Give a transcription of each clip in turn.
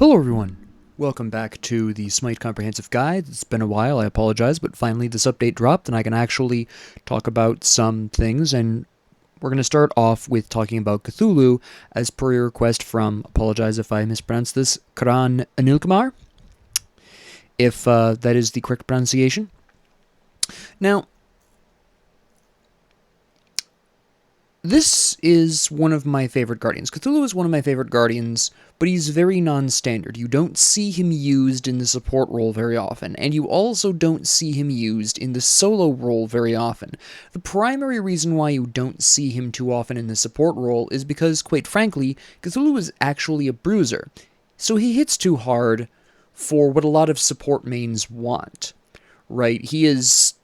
Hello everyone! Welcome back to the SMITE Comprehensive Guide. It's been a while, I apologize, but finally this update dropped and I can actually talk about some things, and we're going to start off with talking about Cthulhu as per your request from, apologize if I mispronounce this, Karan Anilkumar, if that is the correct pronunciation. Now, this is one of my favorite guardians. Cthulhu is one of my favorite guardians, but he's very non-standard. You don't see him used in the support role very often, and you also don't see him used in the solo role very often. The primary reason why you don't see him too often in the support role is because, quite frankly, Cthulhu is actually a bruiser. So he hits too hard for what a lot of support mains want, right?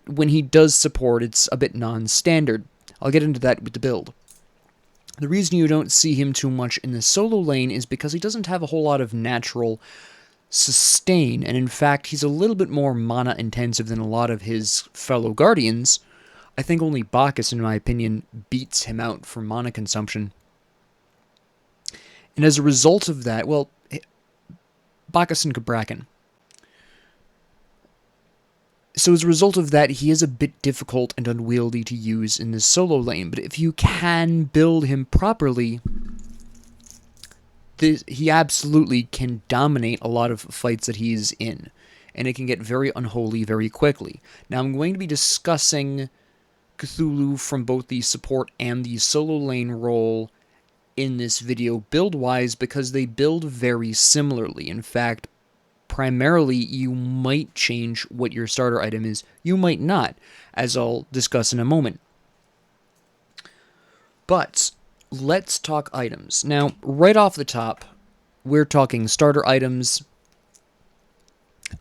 When he does support, it's a bit non-standard. I'll get into that with the build. The reason you don't see him too much in the solo lane is because he doesn't have a whole lot of natural sustain, and in fact, he's a little bit more mana intensive than a lot of his fellow guardians. I think only Bacchus, in my opinion, beats him out for mana consumption. And as a result of that, well, Bacchus and Cabrakan. So as a result of that, he is a bit difficult and unwieldy to use in the solo lane, but if you can build him properly, he absolutely can dominate a lot of fights that he's in, and it can get very unholy very quickly. Now I'm going to be discussing Cthulhu from both the support and the solo lane role in this video build-wise because they build very similarly. In fact, primarily, you might change what your starter item is. You might not, as I'll discuss in a moment. But let's talk items. Now, right off the top, we're talking starter items.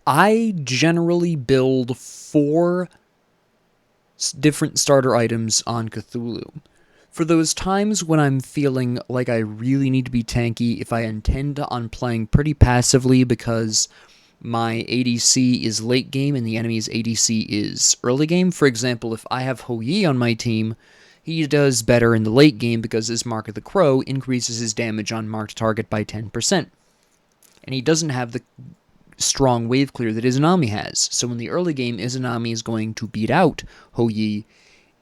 I generally build 4 different starter items on Cthulhu. For those times when I'm feeling like I really need to be tanky, if I intend on playing pretty passively because my ADC is late game and the enemy's ADC is early game. For example, if I have Hou Yi on my team, he does better in the late game because his Mark of the Crow increases his damage on marked target by 10%. And he doesn't have the strong wave clear that Izanami has. So in the early game, Izanami is going to beat out Hou Yi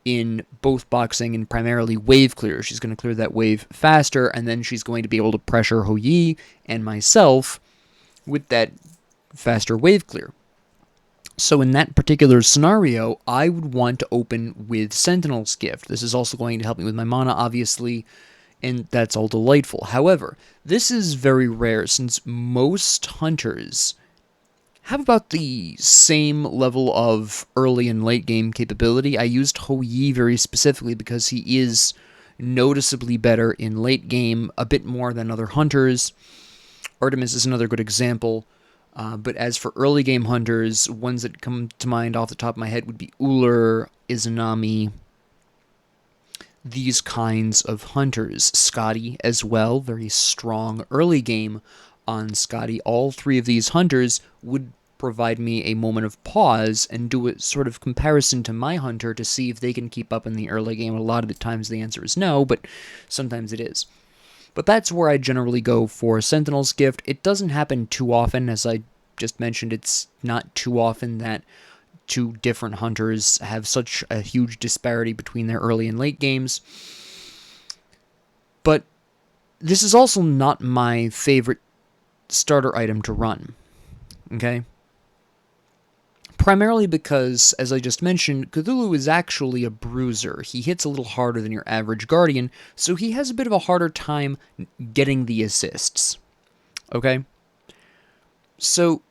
in both boxing and primarily wave clear. She's going to clear that wave faster, and then she's going to be able to pressure Hou Yi and myself with that faster wave clear. So in that particular scenario, I would want to open with Sentinel's Gift. This is also going to help me with my mana, obviously, and that's all delightful. However, this is very rare since most hunters have about the same level of early and late game capability. I used Hou Yi very specifically because he is noticeably better in late game, a bit more than other hunters. Artemis is another good example. But as for early game hunters, ones that come to mind off the top of my head would be Uller, Izanami, these kinds of hunters. Scotty as well, very strong early game on Scotty. All 3 of these hunters would provide me a moment of pause and do a sort of comparison to my hunter to see if they can keep up in the early game. A lot of the times the answer is no, but sometimes it is. But that's where I generally go for Sentinel's Gift. It doesn't happen too often, as I just mentioned. It's not too often that 2 different hunters have such a huge disparity between their early and late games. But this is also not my favorite starter item to run, okay? Primarily because, as I just mentioned, Cthulhu is actually a bruiser. He hits a little harder than your average guardian, so he has a bit of a harder time getting the assists, okay? So,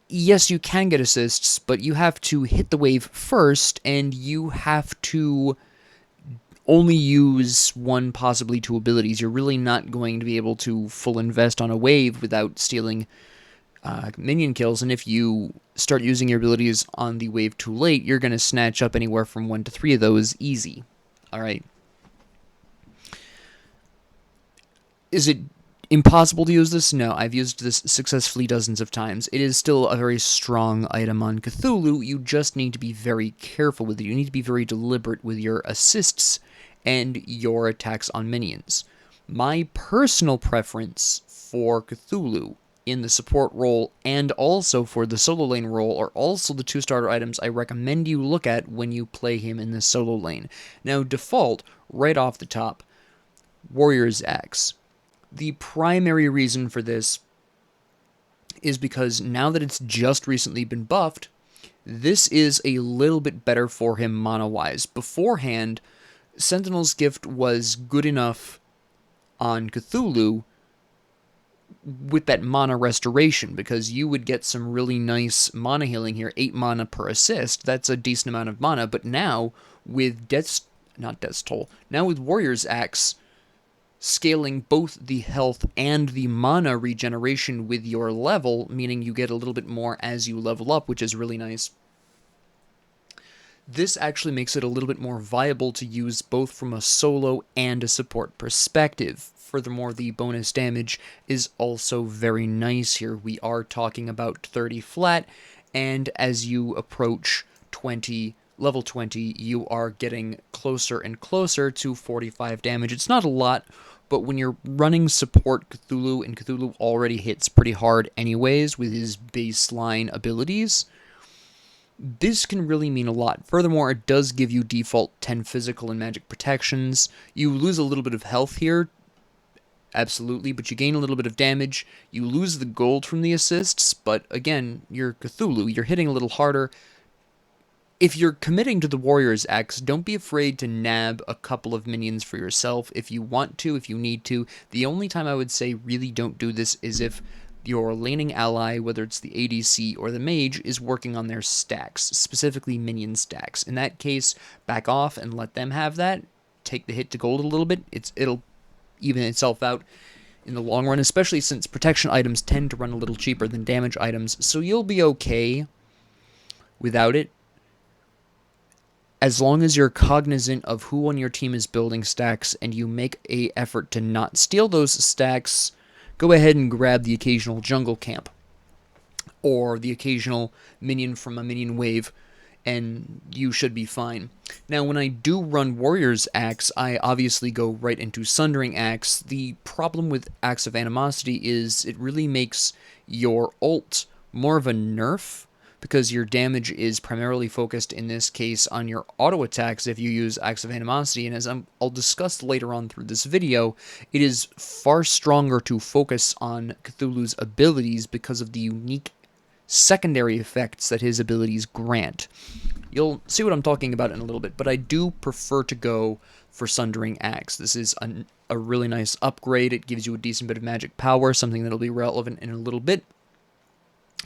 yes, you can get assists, but you have to hit the wave first, and you have to only use 1, possibly 2 abilities. You're really not going to be able to full invest on a wave without stealing minion kills, and if you start using your abilities on the wave too late, you're going to snatch up anywhere from 1 to 3 of those easy. Alright. Is it impossible to use this? No, I've used this successfully dozens of times. It is still a very strong item on Cthulhu. You just need to be very careful with it. You need to be very deliberate with your assists and your attacks on minions. My personal preference for Cthulhu in the support role and also for the solo lane role are also the 2 starter items I recommend you look at when you play him in the solo lane. Now, default, right off the top, Warrior's Axe. The primary reason for this is because now that it's just recently been buffed, this is a little bit better for him mana-wise. Beforehand, Sentinel's Gift was good enough on Cthulhu with that mana restoration, because you would get some really nice mana healing here, 8 mana per assist. That's a decent amount of mana, but now with now with Warrior's Axe, scaling both the health and the mana regeneration with your level, meaning you get a little bit more as you level up, which is really nice. This actually makes it a little bit more viable to use both from a solo and a support perspective. Furthermore, the bonus damage is also very nice here. We are talking about 30 flat, and as you approach level 20, you are getting closer and closer to 45 damage. It's not a lot, but when you're running support Cthulhu, and Cthulhu already hits pretty hard anyways with his baseline abilities, this can really mean a lot. Furthermore, it does give you default 10 physical and magic protections. You lose a little bit of health here, absolutely, but you gain a little bit of damage. You lose the gold from the assists, but again, you're Cthulhu, you're hitting a little harder. If you're committing to the Warrior's Axe, don't be afraid to nab a couple of minions for yourself if you want to, if you need to. The only time I would say really don't do this is if your laning ally, whether it's the ADC or the mage, is working on their stacks, specifically minion stacks. In that case, back off and let them have that. Take the hit to gold a little bit. It'll even itself out in the long run, especially since protection items tend to run a little cheaper than damage items, so you'll be okay without it, as long as you're cognizant of who on your team is building stacks and you make an effort to not steal those stacks. Go ahead and grab the occasional jungle camp or the occasional minion from a minion wave, and you should be fine. Now, when I do run Warrior's Axe, I obviously go right into Sundering Axe. The problem with Axe of Animosity is it really makes your ult more of a nerf, because your damage is primarily focused in this case on your auto attacks if you use Axe of Animosity, and as I'll discuss later on through this video, it is far stronger to focus on Cthulhu's abilities because of the unique secondary effects that his abilities grant. You'll see what I'm talking about in a little bit, but I do prefer to go for Sundering Axe. This is a really nice upgrade. It gives you a decent bit of magic power, something that'll be relevant in a little bit.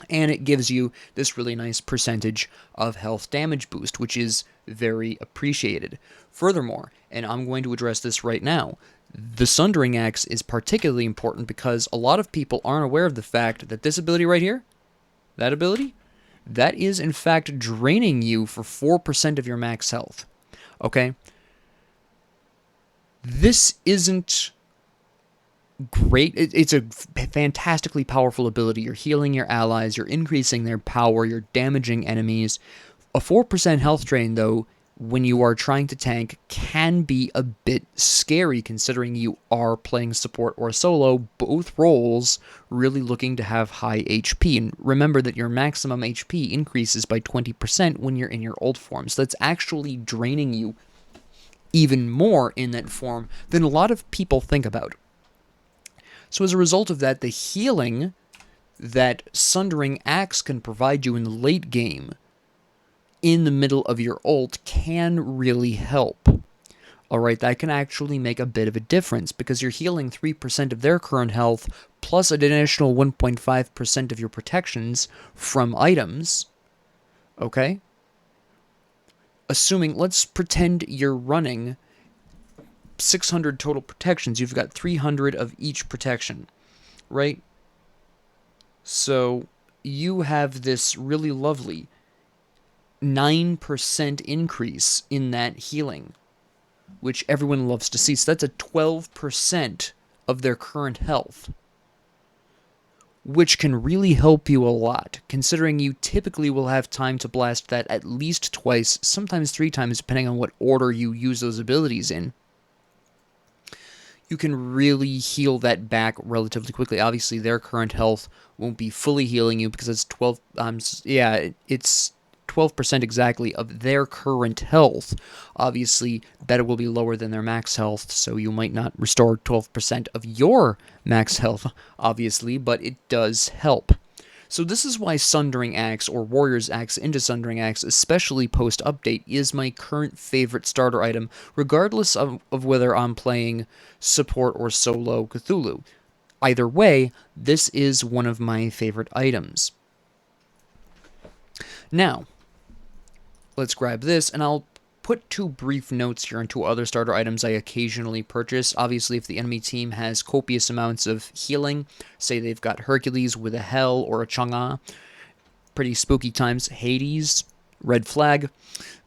And it gives you this really nice percentage of health damage boost, which is very appreciated. Furthermore, and I'm going to address this right now, the Sundering Axe is particularly important because a lot of people aren't aware of the fact that this ability right here, that ability, that is in fact draining you for 4% of your max health. Okay? This isn't great. It's a fantastically powerful ability. You're healing your allies, you're increasing their power, you're damaging enemies. A 4% health drain, though, when you are trying to tank, can be a bit scary considering you are playing support or solo, both roles really looking to have high HP. And remember that your maximum HP increases by 20% when you're in your ult form, so that's actually draining you even more in that form than a lot of people think about. So as a result of that, the healing that Sundering Axe can provide you in the late game, in the middle of your ult, can really help. Alright, that can actually make a bit of a difference, because you're healing 3% of their current health, plus an additional 1.5% of your protections from items. Okay? Assuming, let's pretend you're running 600 total protections. You've got 300 of each protection, right? So you have this really lovely 9% increase in that healing, which everyone loves to see. So that's a 12% of their current health, which can really help you a lot, considering you typically will have time to blast that at least twice, sometimes 3 times, depending on what order you use those abilities in. you can really heal that back relatively quickly. Obviously, their current health won't be fully healing you because it's 12. It's 12% exactly of their current health. Obviously, beta will be lower than their max health, so you might not restore 12% of your max health, obviously, but it does help. So this is why Sundering Axe or Warrior's Axe into Sundering Axe, especially post-update, is my current favorite starter item, regardless of whether I'm playing support or solo Cthulhu. Either way, this is one of my favorite items. Now, let's grab this, and I'll put two brief notes here on two other starter items I occasionally purchase. Obviously, if the enemy team has copious amounts of healing, say they've got Hercules with a Hell or a Chang'e, pretty spooky times, Hades, red flag,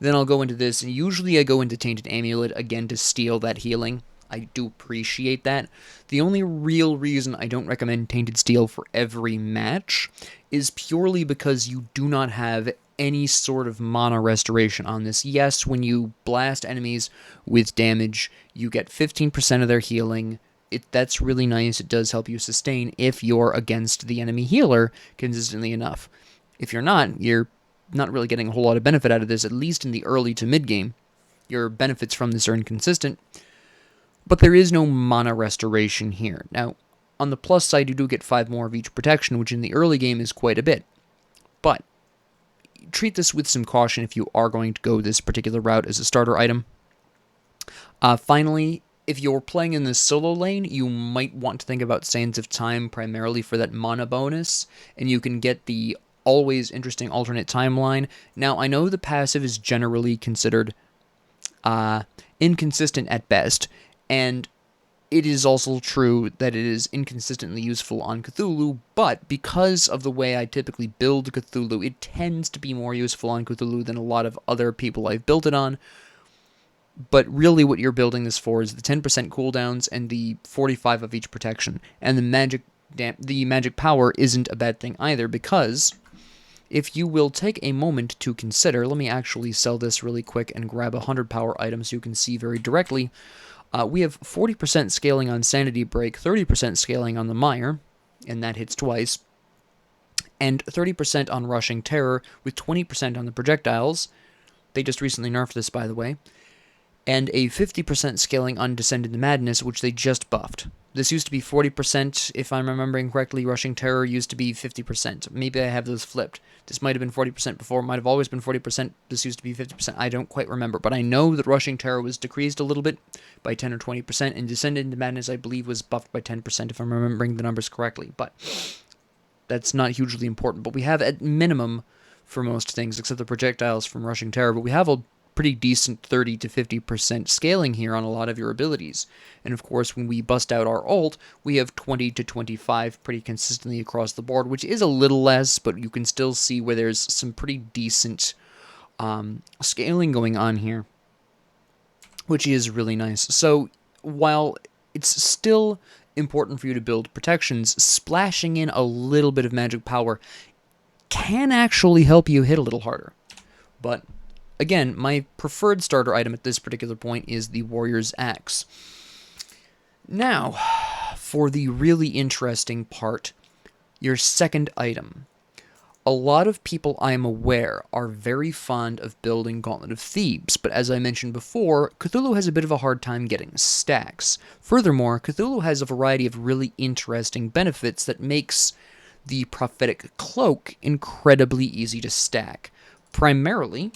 then I'll go into this, and usually I go into Tainted Amulet, again, to steal that healing. I do appreciate that. The only real reason I don't recommend Tainted Steel for every match is purely because you do not have any sort of mana restoration on this. Yes, when you blast enemies with damage, you get 15% of their healing. That's really nice. It does help you sustain if you're against the enemy healer consistently enough. If you're not really getting a whole lot of benefit out of this, at least in the early to mid game. Your benefits from this are inconsistent, but there is no mana restoration here. Now, on the plus side, you do get 5 more of each protection, which in the early game is quite a bit. But treat this with some caution if you are going to go this particular route as a starter item. Finally, if you're playing in the solo lane, you might want to think about Sands of Time primarily for that mana bonus, and you can get the always interesting alternate timeline. Now, I know the passive is generally considered inconsistent at best, and it is also true that it is inconsistently useful on Cthulhu, but because of the way I typically build Cthulhu, it tends to be more useful on Cthulhu than a lot of other people I've built it on. But really what you're building this for is the 10% cooldowns and the 45 of each protection. And the magic power isn't a bad thing either, because if you will take a moment to consider, let me actually sell this really quick and grab 100 power items so you can see very directly. We have 40% scaling on Sanity Break, 30% scaling on the Mire, and that hits twice, and 30% on Rushing Terror, with 20% on the projectiles. They just recently nerfed this, by the way. And a 50% scaling on Descend into Madness, which they just buffed. This used to be 40%, if I'm remembering correctly. Rushing Terror used to be 50%. Maybe I have those flipped. This might have been 40% before, might have always been 40%. This used to be 50%. I don't quite remember, but I know that Rushing Terror was decreased a little bit by 10 or 20%, and Descend into Madness, I believe, was buffed by 10%, if I'm remembering the numbers correctly. But that's not hugely important. But we have, at minimum, for most things, except the projectiles from Rushing Terror, but we have a pretty decent 30 to 50% scaling here on a lot of your abilities. And of course, when we bust out our ult, we have 20 to 25 pretty consistently across the board, which is a little less, but you can still see where there's some pretty decent scaling going on here, which is really nice. So while it's still important for you to build protections, splashing in a little bit of magic power can actually help you hit a little harder. But again, my preferred starter item at this particular point is the Warrior's Axe. Now, for the really interesting part, your second item. A lot of people, I am aware, are very fond of building Gauntlet of Thebes, but as I mentioned before, Cthulhu has a bit of a hard time getting stacks. Furthermore, Cthulhu has a variety of really interesting benefits that makes the Prophetic Cloak incredibly easy to stack. Primarily,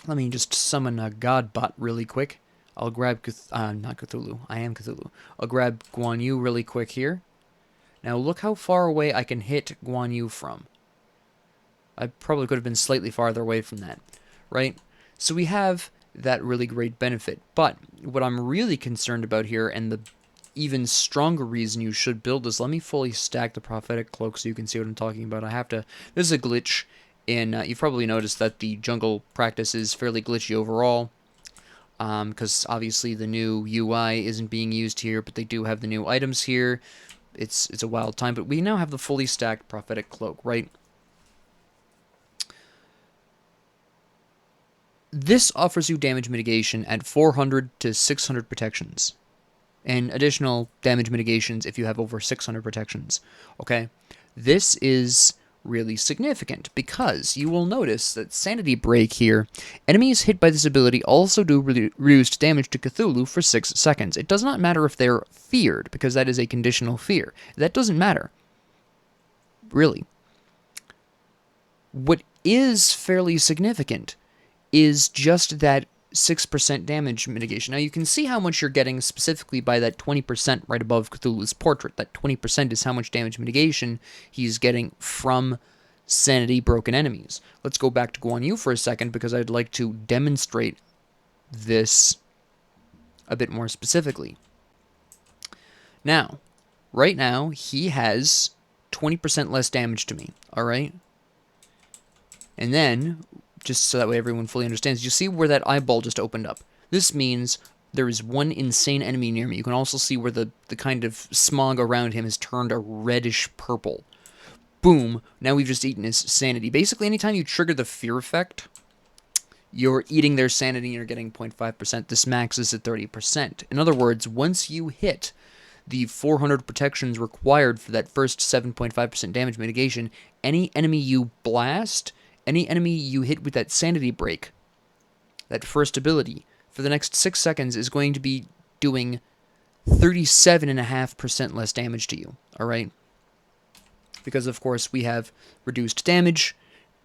let me just summon a Godbot really quick. I'll grab not Cthulhu. I am Cthulhu. I'll grab Guan Yu really quick here. Now look how far away I can hit Guan Yu from. I probably could have been slightly farther away from that, right? So we have that really great benefit. But what I'm really concerned about here, and the even stronger reason you should build this, let me fully stack the Prophetic Cloak so you can see what I'm talking about. There's a glitch. And you've probably noticed that the jungle practice is fairly glitchy overall, because obviously the new UI isn't being used here, but they do have the new items here. It's a wild time, but we now have the fully stacked Prophetic Cloak, right? This offers you damage mitigation at 400 to 600 protections. and additional damage mitigations if you have over 600 protections. Okay? This is really significant because you will notice that Sanity Break here, enemies hit by this ability also do reduced damage to Cthulhu for 6 seconds. It does not matter if they're feared, because that is a conditional fear. That doesn't matter. Really. What is fairly significant is just that 6% damage mitigation. Now you can see how much you're getting specifically by that 20% right above Cthulhu's portrait. That 20% is how much damage mitigation he's getting from sanity broken enemies. Let's go back to Guan Yu for a second, because I'd like to demonstrate this a bit more specifically. Now, right now, he has 20% less damage to me, alright? And then, just so that way everyone fully understands, you see where that eyeball just opened up. This means there is one insane enemy near me. You can also see where the kind of smog around him has turned a reddish purple. Boom, now we've just eaten his sanity. Basically, anytime you trigger the fear effect, you're eating their sanity and you're getting 0.5%. This maxes at 30%. In other words, once you hit the 400 protections required for that first 7.5% damage mitigation, any enemy you blast, any enemy you hit with that sanity break, that first ability, for the next 6 seconds is going to be doing 37.5% less damage to you, alright? Because, of course, we have reduced damage.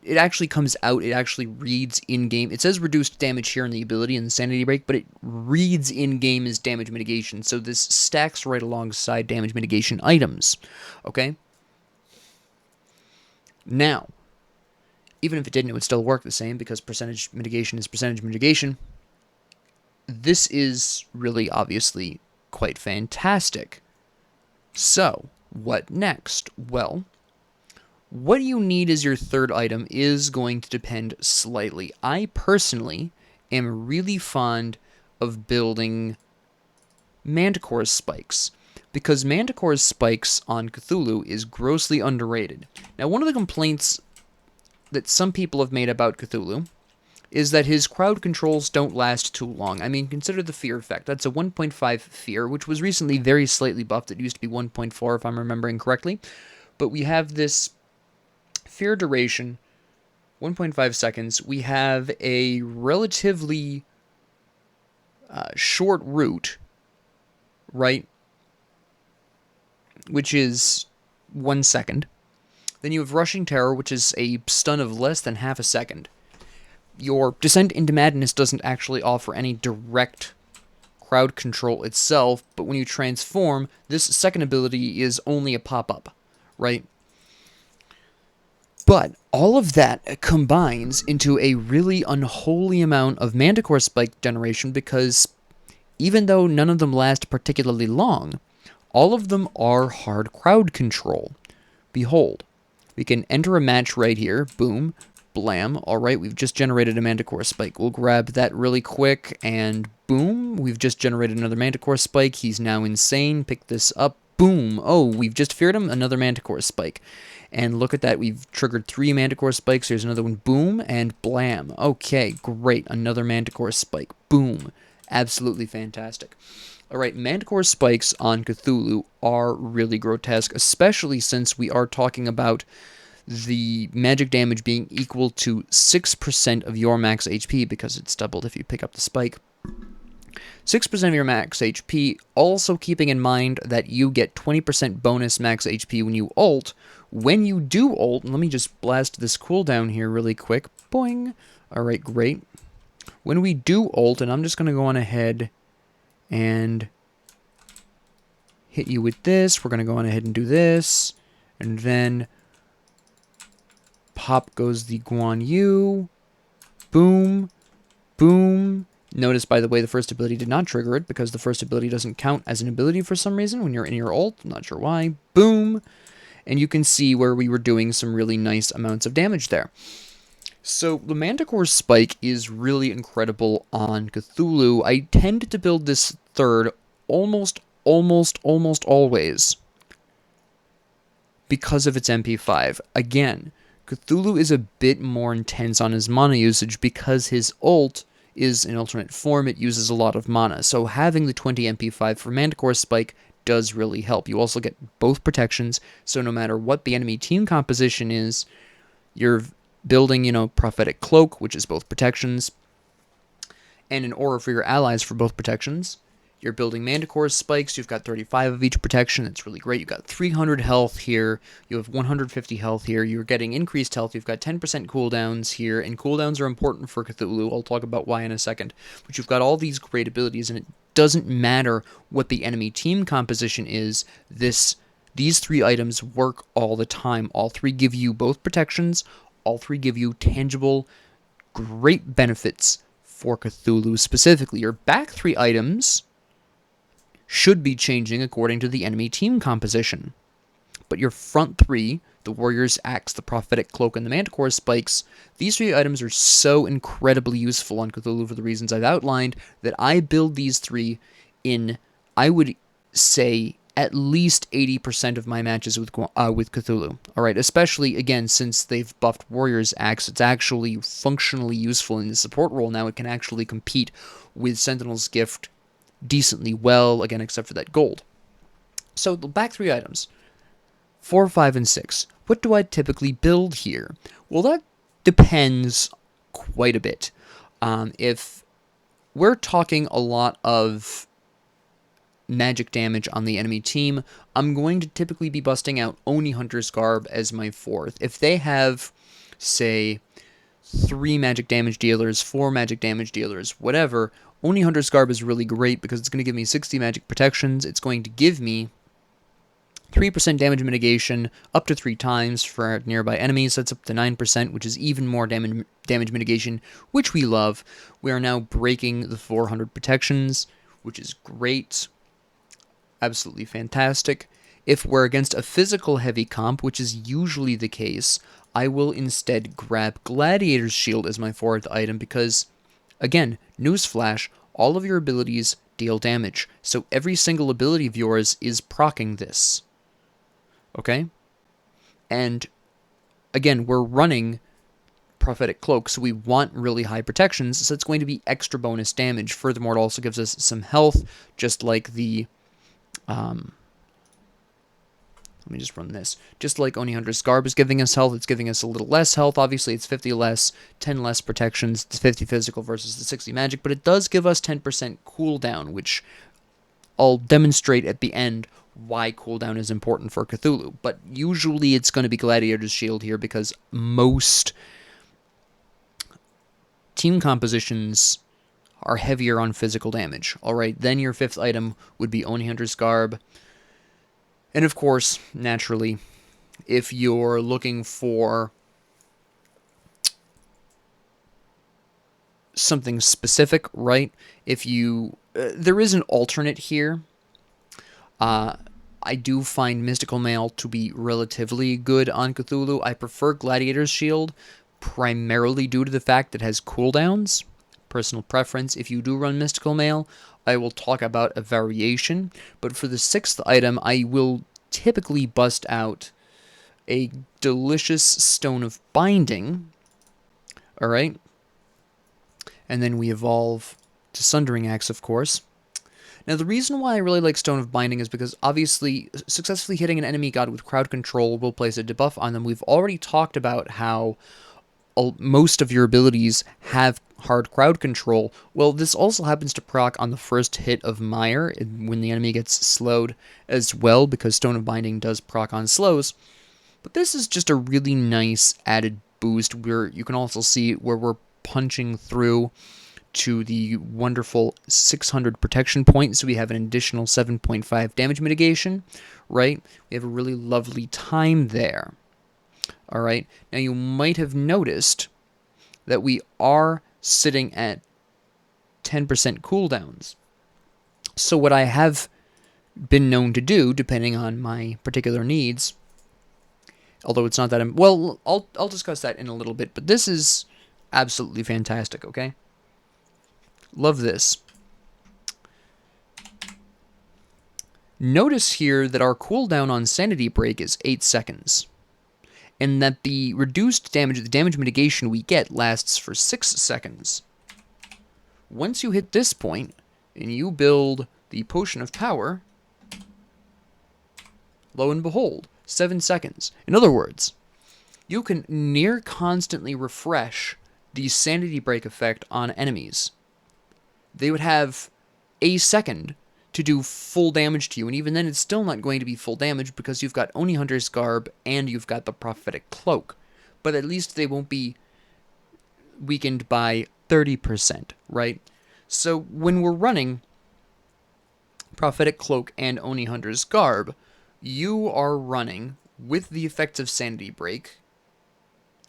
It actually comes out, it actually reads in-game. It says reduced damage here in the ability and the sanity break, but it reads in-game as damage mitigation, so this stacks right alongside damage mitigation items, okay? Now, even if it didn't, it would still work the same, because percentage mitigation is percentage mitigation. This is really obviously quite fantastic. So, what next? Well, what you need as your third item is going to depend slightly. I personally am really fond of building Manticore Spikes, because Manticore Spikes on Cthulhu is grossly underrated. Now, one of the complaints that some people have made about Cthulhu is that his crowd controls don't last too long. I mean, consider the fear effect. That's a 1.5 fear, which was recently very slightly buffed. It used to be 1.4, if I'm remembering correctly. But we have this fear duration, 1.5 seconds. We have a relatively short route, right? Which is 1 second. Then you have Rushing Terror, which is a stun of less than half a second. Your Descent into Madness doesn't actually offer any direct crowd control itself, but when you transform, this second ability is only a pop-up, right? But all of that combines into a really unholy amount of Manticore Spike generation, because even though none of them last particularly long, all of them are hard crowd control. Behold, we can enter a match right here, boom, blam. Alright, we've just generated a Manticore Spike. We'll grab that really quick, and boom, we've just generated another Manticore Spike. He's now insane. Pick this up, boom. Oh, we've just feared him, another Manticore Spike. And look at that, we've triggered 3 Manticore Spikes. Here's another one, boom, and blam. Okay, great, another Manticore Spike, boom. Absolutely fantastic. Alright, Manticore Spikes on Cthulhu are really grotesque, especially since we are talking about the magic damage being equal to 6% of your max HP, because it's doubled if you pick up the spike. 6% of your max HP, also keeping in mind that you get 20% bonus max HP when you ult. When you do ult, let me just blast this cooldown here really quick. Boing. Alright, great. When we do ult, and I'm just going to go on ahead and hit you with this. We're going to go on ahead and do this. And then pop goes the Guan Yu. Boom. Boom. Notice, by the way, the first ability did not trigger it, because the first ability doesn't count as an ability for some reason when you're in your ult. Not sure why. Boom. And you can see where we were doing some really nice amounts of damage there. So the Manticore Spike is really incredible on Cthulhu. I tend to build this third almost always because of its MP5. Again, Cthulhu is a bit more intense on his mana usage because his ult is an alternate form. It uses a lot of mana. So having the 20 MP5 for Manticore Spike does really help. You also get both protections, so no matter what the enemy team composition is, you're building, Prophetic Cloak, which is both protections, and an aura for your allies for both protections. You're building Manticore Spikes. You've got 35 of each protection. That's really great. You've got 300 health here. You have 150 health here. You're getting increased health. You've got 10% cooldowns here, and cooldowns are important for Cthulhu. I'll talk about why in a second. But you've got all these great abilities, and it doesn't matter what the enemy team composition is. These 3 items work all the time. All 3 give you both protections. All 3 give you tangible, great benefits for Cthulhu specifically. Your back 3 items should be changing according to the enemy team composition. But your front 3, the Warrior's Axe, the Prophetic Cloak, and the Manticore Spikes, these 3 items are so incredibly useful on Cthulhu for the reasons I've outlined that I build these 3 in, I would say, at least 80% of my matches with Cthulhu. Alright, especially, again, since they've buffed Warrior's Axe, it's actually functionally useful in the support role now. It can actually compete with Sentinel's Gift decently well, again, except for that gold. So the back 3 items, 4, 5, and 6. What do I typically build here? Well, that depends quite a bit. If we're talking a lot of magic damage on the enemy team, I'm going to typically be busting out Oni Hunter's Garb as my 4th. If they have, say, 3 magic damage dealers, 4 magic damage dealers, whatever, Oni Hunter's Garb is really great because it's going to give me 60 magic protections. It's going to give me 3% damage mitigation up to 3 times for nearby enemies. That's up to 9%, which is even more damage mitigation, which we love. We are now breaking the 400 protections, which is great. Absolutely fantastic. If we're against a physical heavy comp, which is usually the case, I will instead grab Gladiator's Shield as my 4th item because, again, newsflash, all of your abilities deal damage. So every single ability of yours is proccing this. Okay? And, again, we're running Prophetic Cloak, so we want really high protections, so it's going to be extra bonus damage. Furthermore, it also gives us some health, just like the... let me just run this. Just like Oni Hunter's Garb is giving us health, it's giving us a little less health. Obviously, it's 50 less, 10 less protections. It's 50 physical versus the 60 magic, but it does give us 10% cooldown, which I'll demonstrate at the end why cooldown is important for Cthulhu. But usually it's going to be Gladiator's Shield here because most team compositions are heavier on physical damage. Alright, then your 5th item would be Oni Hunter's Garb. And of course, naturally, if you're looking for something specific, right? If you... there is an alternate here. I do find Mystical Mail to be relatively good on Cthulhu. I prefer Gladiator's Shield, primarily due to the fact that it has cooldowns. Personal preference. If you do run Mystical Mail, I will talk about a variation, but for the 6th item, I will typically bust out a delicious Stone of Binding, alright, and then we evolve to Sundering Axe, of course. Now, the reason why I really like Stone of Binding is because, obviously, successfully hitting an enemy god with crowd control will place a debuff on them. We've already talked about how most of your abilities have hard crowd control. Well, this also happens to proc on the first hit of Mire when the enemy gets slowed as well, because Stone of Binding does proc on slows. But this is just a really nice added boost where you can also see where we're punching through to the wonderful 600 protection points, so we have an additional 7.5 damage mitigation, right? We have a really lovely time there. Alright, now you might have noticed that we are sitting at 10% cooldowns. So what I have been known to do, depending on my particular needs, although it's not that... well, I'll discuss that in a little bit, but this is absolutely fantastic, okay? Love this. Notice here that our cooldown on Sanity Break is 8 seconds. And that the reduced damage, the damage mitigation we get, lasts for 6 seconds. Once you hit this point, and you build the Potion of Power, lo and behold, 7 seconds. In other words, you can near constantly refresh the Sanity Break effect on enemies. They would have a second to do full damage to you, and even then it's still not going to be full damage because you've got Oni Hunter's Garb and you've got the Prophetic Cloak. But at least they won't be weakened by 30%, right? So when we're running Prophetic Cloak and Oni Hunter's Garb, you are running with the effects of Sanity Break.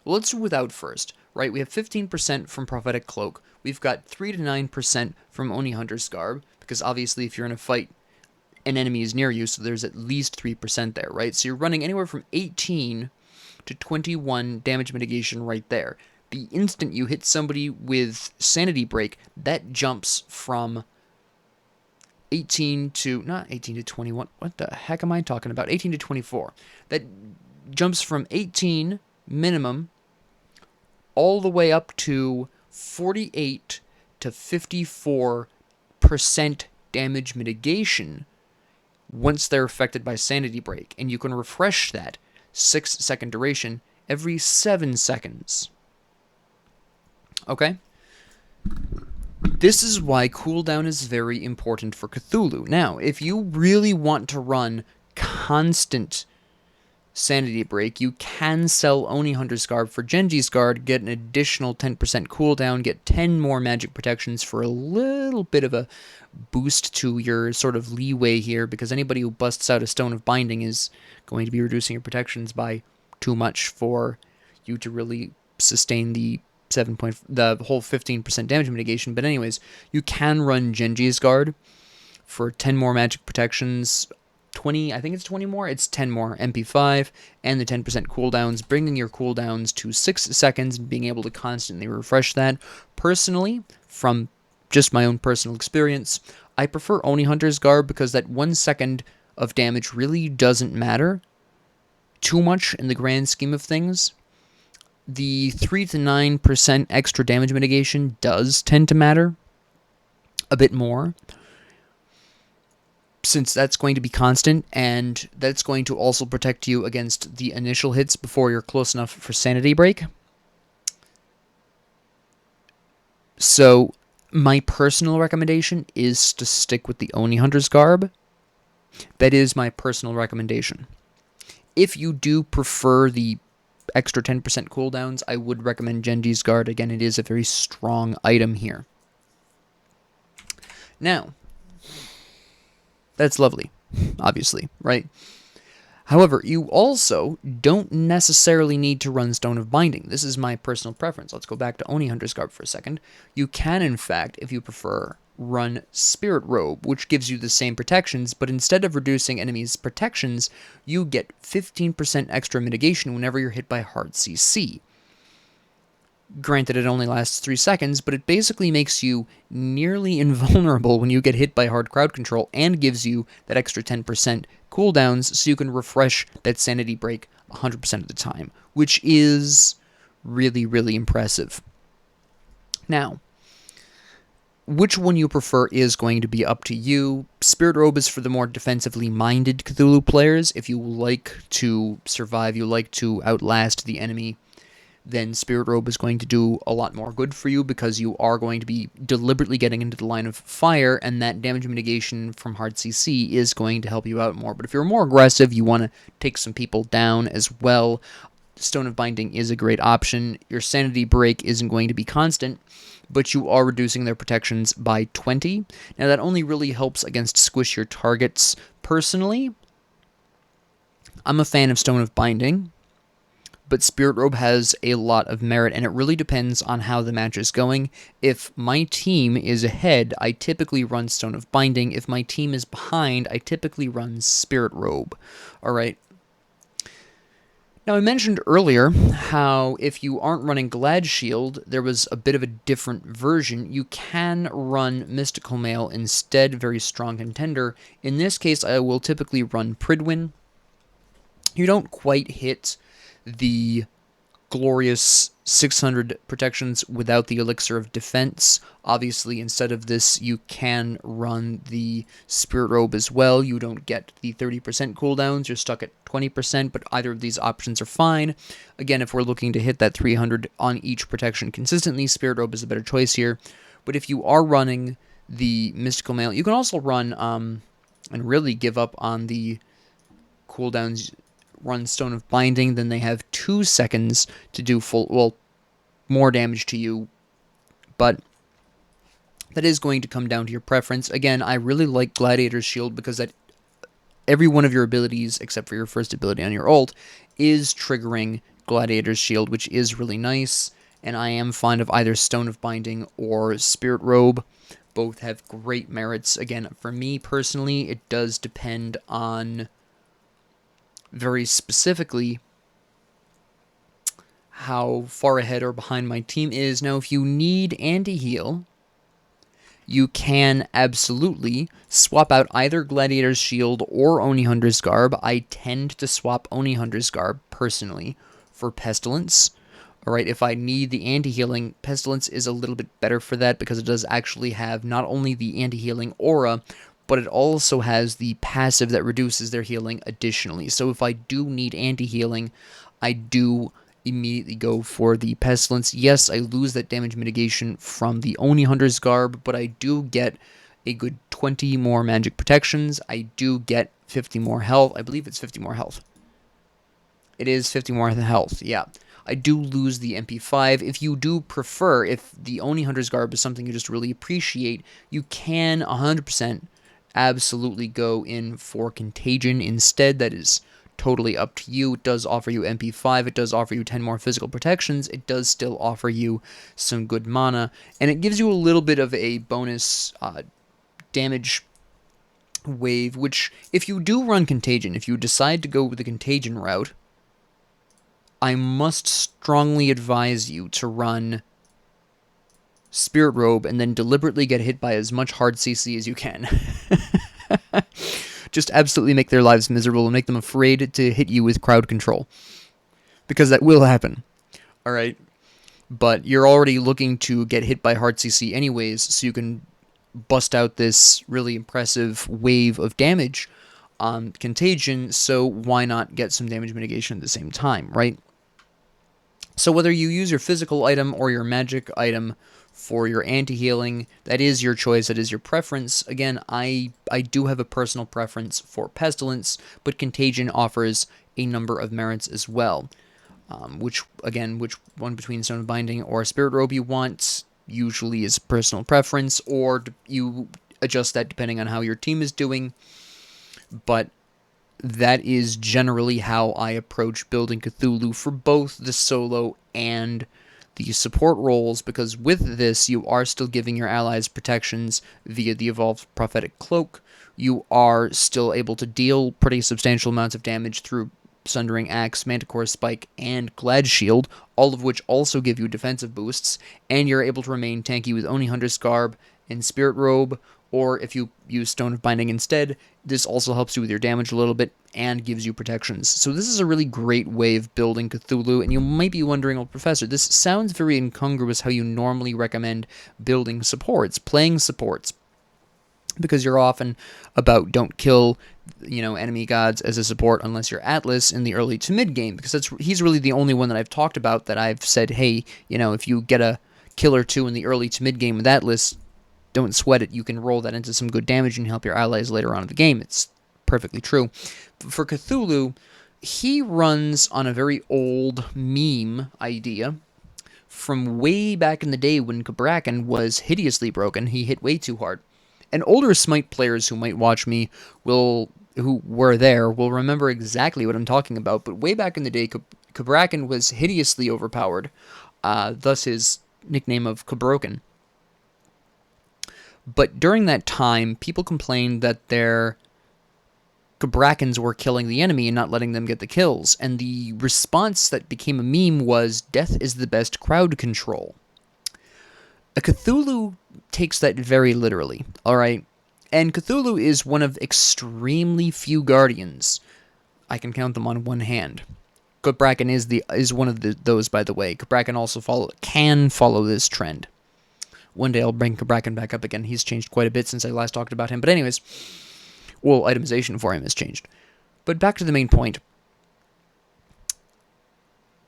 Well, let's do without first, right? We have 15% from Prophetic Cloak. We've got 3 to 9% from Oni Hunter's Garb, because obviously if you're in a fight, an enemy is near you, so there's at least 3% there, right? So you're running anywhere from 18 to 21 damage mitigation right there. The instant you hit somebody with Sanity Break, that jumps from 18 to, not 18 to 21, what the heck am I talking about? 18 to 24. That jumps from 18 minimum all the way up to 48 to 54% damage mitigation once they're affected by Sanity Break. And you can refresh that 6-second duration every 7 seconds. Okay? This is why cooldown is very important for Cthulhu. Now, if you really want to run constant Sanity Break, you can sell Oni Hunter's Garb for Genji's Guard, get an additional 10% cooldown, get 10 more magic protections for a little bit of a boost to your sort of leeway here, because anybody who busts out a Stone of Binding is going to be reducing your protections by too much for you to really sustain the the whole 15% damage mitigation. But anyways, you can run Genji's Guard for 10 more magic protections, 20, I think it's 20 more, it's 10 more MP5, and the 10% cooldowns, bringing your cooldowns to 6 seconds and being able to constantly refresh that. Personally, from just my own personal experience, I prefer Oni Hunter's Garb because that 1 second of damage really doesn't matter too much in the grand scheme of things. The 3 to 9% extra damage mitigation does tend to matter a bit more, since that's going to be constant, and that's going to also protect you against the initial hits before you're close enough for Sanity Break. So my personal recommendation is to stick with the Oni Hunter's Garb. That is my personal recommendation. If you do prefer the extra 10% cooldowns, I would recommend Genji's Guard. Again, it is a very strong item here. Now, that's lovely, obviously, right? However, you also don't necessarily need to run Stone of Binding. This is my personal preference. Let's go back to Oni Hunter's Garb for a second. You can, in fact, if you prefer, run Spirit Robe, which gives you the same protections, but instead of reducing enemies' protections, you get 15% extra mitigation whenever you're hit by hard CC. Granted, it only lasts 3 seconds, but it basically makes you nearly invulnerable when you get hit by hard crowd control, and gives you that extra 10% cooldowns so you can refresh that Sanity Break 100% of the time, which is really, really impressive. Now, which one you prefer is going to be up to you. Spirit Robe is for the more defensively minded Cthulhu players. If you like to survive, you like to outlast the enemy, then Spirit Robe is going to do a lot more good for you, because you are going to be deliberately getting into the line of fire, and that damage mitigation from hard CC is going to help you out more. But if you're more aggressive, you want to take some people down as well, Stone of Binding is a great option. Your Sanity Break isn't going to be constant, but you are reducing their protections by 20. Now, that only really helps against squishier targets. Personally, I'm a fan of Stone of Binding, but Spirit Robe has a lot of merit, and it really depends on how the match is going. If my team is ahead, I typically run Stone of Binding. If my team is behind, I typically run Spirit Robe. Alright. Now, I mentioned earlier how if you aren't running Glad Shield, there was a bit of a different version. You can run Mystical Mail instead, very strong contender. In this case, I will typically run Pridwin. You don't quite hit the glorious 600 protections without the elixir of defense. Obviously, instead of this, you can run the spirit robe as well. You don't get the 30% cooldowns. You're stuck at 20%, but either of these options are fine. Again, if we're looking to hit that 300 on each protection consistently, spirit robe is a better choice here. But if you are running the mystical mail, you can also run and really give up on the cooldowns. Run Stone of Binding, then they have 2 seconds to do more damage to you, but that is going to come down to your preference. Again, I really like Gladiator's Shield because that every one of your abilities, except for your first ability on your ult, is triggering Gladiator's Shield, which is really nice, and I am fond of either Stone of Binding or Spirit Robe. Both have great merits. Again, for me personally, it does depend on, very specifically, how far ahead or behind my team is. Now, if you need anti-heal, you can absolutely swap out either Gladiator's Shield or Oni Hunter's Garb. I tend to swap Oni Hunter's Garb, personally, for Pestilence. Alright, if I need the anti-healing, Pestilence is a little bit better for that because it does actually have not only the anti-healing aura, but it also has the passive that reduces their healing additionally. So if I do need anti-healing, I do immediately go for the Pestilence. Yes, I lose that damage mitigation from the Oni Hunter's Garb, but I do get a good 20 more magic protections. I do get 50 more health. I believe it's 50 more health. It is 50 more health, yeah. I do lose the MP5. If you do prefer, if the Oni Hunter's Garb is something you just really appreciate, you can 100% absolutely go in for Contagion instead. That is totally up to you. It does offer you MP5, it does offer you 10 more physical protections, it does still offer you some good mana, and it gives you a little bit of a bonus damage wave, which, if you do run Contagion, if you decide to go with the Contagion route, I must strongly advise you to run Spirit Robe and then deliberately get hit by as much hard CC as you can. Just absolutely make their lives miserable and make them afraid to hit you with crowd control. Because that will happen. Alright? But you're already looking to get hit by hard CC anyways, so you can bust out this really impressive wave of damage on Contagion, so why not get some damage mitigation at the same time, right? So whether you use your physical item or your magic item for your anti-healing, that is your choice, that is your preference. Again, I do have a personal preference for Pestilence, but Contagion offers a number of merits as well. Which one between Stone of Binding or Spirit Robe you want usually is personal preference, or you adjust that depending on how your team is doing. But that is generally how I approach building Cthulhu for both the solo and the support roles, because with this, you are still giving your allies protections via the Evolved Prophetic Cloak. You are still able to deal pretty substantial amounts of damage through Sundering Axe, Manticore Spike, and Glad Shield, all of which also give you defensive boosts, and you're able to remain tanky with Oni Hunter's Garb and Spirit Robe, or if you use Stone of Binding instead, this also helps you with your damage a little bit and gives you protections. So this is a really great way of building Cthulhu, and you might be wondering, well, Professor, this sounds very incongruous how you normally recommend building supports, playing supports, because you're often about don't kill, enemy gods as a support unless you're Atlas in the early to mid game, because he's really the only one that I've talked about that I've said, hey, if you get a kill or two in the early to mid game with Atlas, don't sweat it. You can roll that into some good damage and help your allies later on in the game. It's perfectly true. For Cthulhu, he runs on a very old meme idea from way back in the day when Cabrakan was hideously broken. He hit way too hard. And older Smite players who might watch me who were there will remember exactly what I'm talking about. But way back in the day, Cabrakan was hideously overpowered, thus his nickname of Cabroken. But during that time, people complained that their Cabrakans were killing the enemy and not letting them get the kills. And the response that became a meme was, death is the best crowd control. A Cthulhu takes that very literally, alright? And Cthulhu is one of extremely few guardians. I can count them on one hand. Cabrakan is one of those, by the way. Cabrakan also can follow this trend. One day I'll bring Cabrakan back up again. He's changed quite a bit since I last talked about him. But anyways, well, itemization for him has changed. But back to the main point.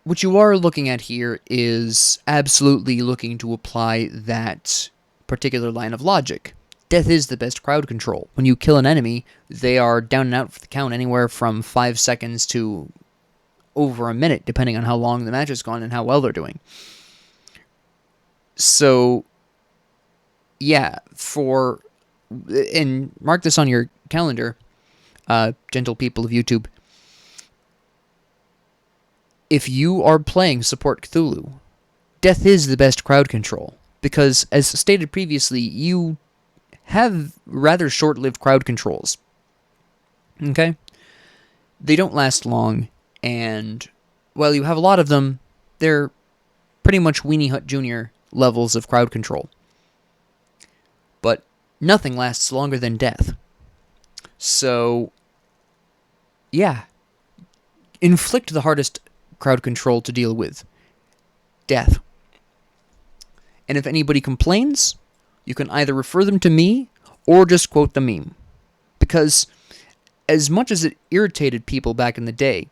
What you are looking at here is absolutely looking to apply that particular line of logic. Death is the best crowd control. When you kill an enemy, they are down and out for the count anywhere from 5 seconds to over a minute, depending on how long the match has gone and how well they're doing. So, yeah, and mark this on your calendar, gentle people of YouTube. If you are playing Support Cthulhu, Death is the best crowd control, because, as stated previously, you have rather short-lived crowd controls. Okay? They don't last long, and while you have a lot of them, they're pretty much Weenie Hut Jr. levels of crowd control. But nothing lasts longer than Death. So, yeah. Inflict the hardest crowd control to deal with. Death. And if anybody complains, you can either refer them to me or just quote the meme. Because as much as it irritated people back in the day,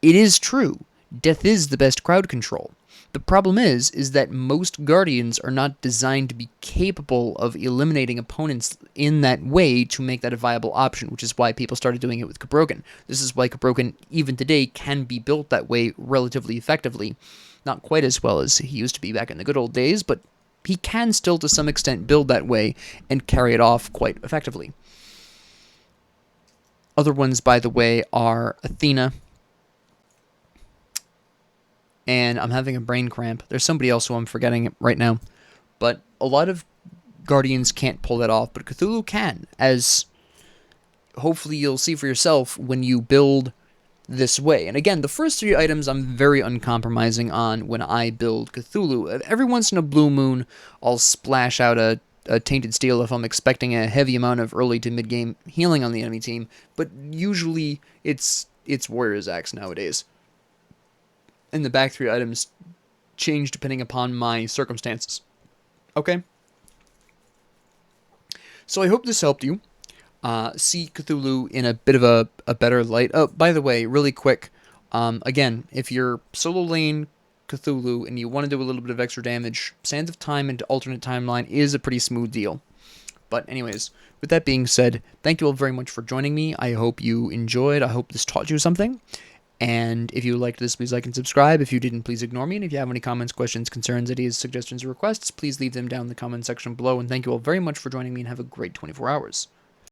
it is true. Death is the best crowd control. The problem is that most Guardians are not designed to be capable of eliminating opponents in that way to make that a viable option, which is why people started doing it with Cabrogan. This is why Cabrogan, even today, can be built that way relatively effectively. Not quite as well as he used to be back in the good old days, but he can still, to some extent, build that way and carry it off quite effectively. Other ones, by the way, are Athena. And I'm having a brain cramp. There's somebody else who I'm forgetting right now. But a lot of Guardians can't pull that off, but Cthulhu can, as hopefully you'll see for yourself when you build this way. And again, the first 3 items I'm very uncompromising on when I build Cthulhu. Every once in a blue moon, I'll splash out a Tainted Steel if I'm expecting a heavy amount of early to mid-game healing on the enemy team, but usually it's Warrior's Axe nowadays. And the back 3 items change depending upon my circumstances. Okay? So I hope this helped you see Cthulhu in a bit of a better light. Oh, by the way, really quick, again, if you're solo lane Cthulhu and you want to do a little bit of extra damage, Sands of Time into alternate timeline is a pretty smooth deal. But anyways, with that being said, thank you all very much for joining me. I hope you enjoyed. I hope this taught you something. And if you liked this, please like and subscribe. If you didn't, please ignore me. And if you have any comments, questions, concerns, ideas, suggestions, or requests, please leave them down in the comment section below. And thank you all very much for joining me, and have a great 24 hours.